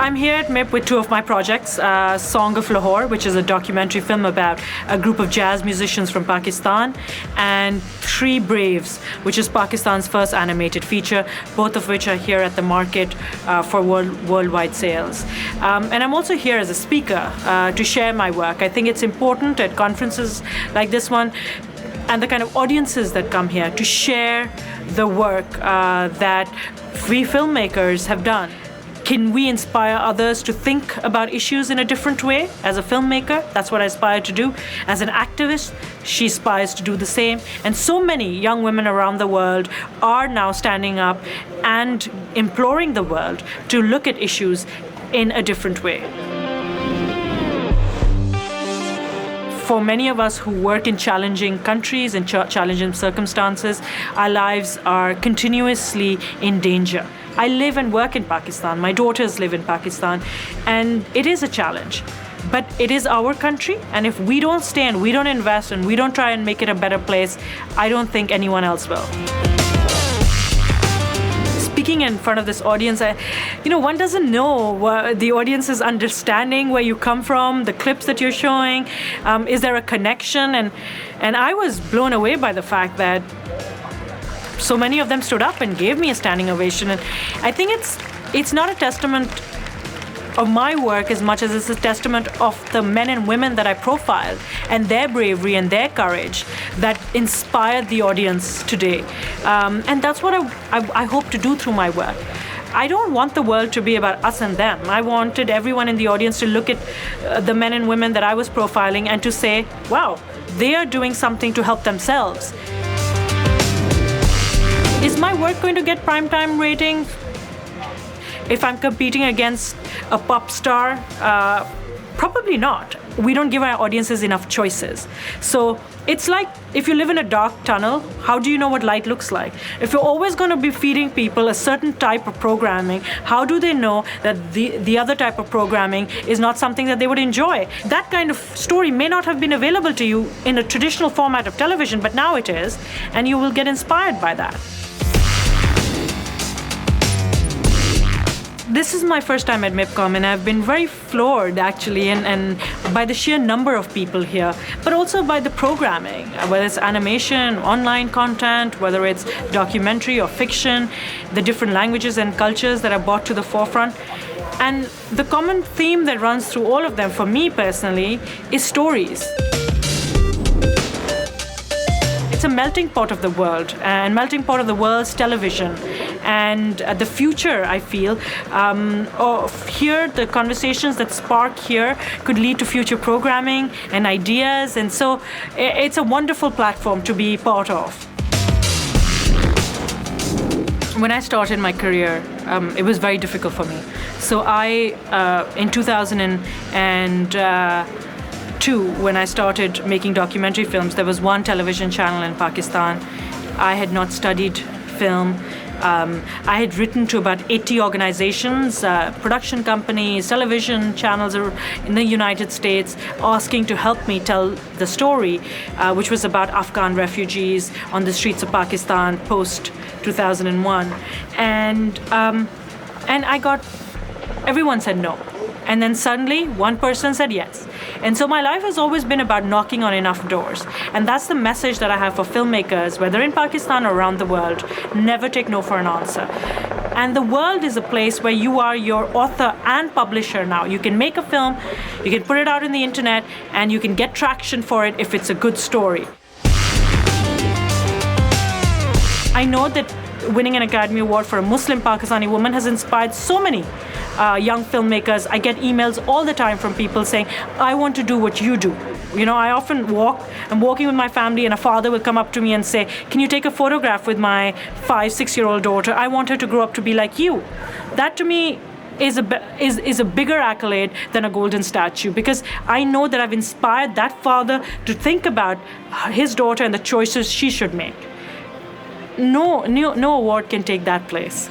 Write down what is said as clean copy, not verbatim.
I'm here at MIP with two of my projects, Song of Lahore, which is a documentary film about a group of jazz musicians from Pakistan, and Three Braves, which is Pakistan's first animated feature, both of which are here at the market for worldwide sales. And I'm also here as a speaker to share my work. I think it's important at conferences like this one and the kind of audiences that come here to share the work that we filmmakers have done. Can we inspire others to think about issues in a different way? As a filmmaker, that's what I aspire to do. As an activist, she aspires to do the same. And so many young women around the world are now standing up and imploring the world to look at issues in a different way. For many of us who work in challenging countries and challenging circumstances, our lives are continuously in danger. I live and work in Pakistan. My daughters live in Pakistan. And it is a challenge. But it is our country. And if we don't stay and we don't invest and we don't try and make it a better place, I don't think anyone else will. Speaking in front of this audience, one doesn't know the audience is understanding where you come from, the clips that you're showing. Is there a connection? And I was blown away by the fact that so many of them stood up and gave me a standing ovation. And I think it's not a testament of my work as much as it's a testament of the men and women that I profiled and their bravery and their courage that inspired the audience today. And that's what I hope to do through my work. I don't want the world to be about us and them. I wanted everyone in the audience to look at the men and women that I was profiling and to say, wow, they are doing something to help themselves. Is my work going to get primetime ratings? If I'm competing against a pop star, probably not. We don't give our audiences enough choices. So it's like if you live in a dark tunnel, how do you know what light looks like? If you're always going to be feeding people a certain type of programming, how do they know that the other type of programming is not something that they would enjoy? That kind of story may not have been available to you in a traditional format of television, but now it is, and you will get inspired by that. This is my first time at MIPCOM, and I've been very floored, actually, and by the sheer number of people here, but also by the programming, whether it's animation, online content, whether it's documentary or fiction, the different languages and cultures that are brought to the forefront. And the common theme that runs through all of them, for me personally, is stories. It's a melting pot of the world, and melting pot of the world's television. And the future, I feel, of here, the conversations that spark here could lead to future programming and ideas. And so it's a wonderful platform to be part of. When I started my career, it was very difficult for me. So in 2002, when I started making documentary films, there was one television channel in Pakistan. I had not studied film. I had written to about 80 organizations, production companies, television channels in the United States, asking to help me tell the story, which was about Afghan refugees on the streets of Pakistan post-2001. And everyone said no. And then suddenly, one person said yes. And so my life has always been about knocking on enough doors. And that's the message that I have for filmmakers, whether in Pakistan or around the world. Never take no for an answer. And the world is a place where you are your author and publisher now. You can make a film, you can put it out on the internet, and you can get traction for it if it's a good story. I know that winning an Academy Award for a Muslim Pakistani woman has inspired so many young filmmakers. I get emails all the time from people saying, I want to do what you do. I often I'm walking with my family, and a father will come up to me and say, can you take a photograph with my 5-6-year-old daughter? I want her to grow up to be like you. That to me is a bigger accolade than a golden statue, because I know that I've inspired that father to think about his daughter and the choices she should make. No award can take that place.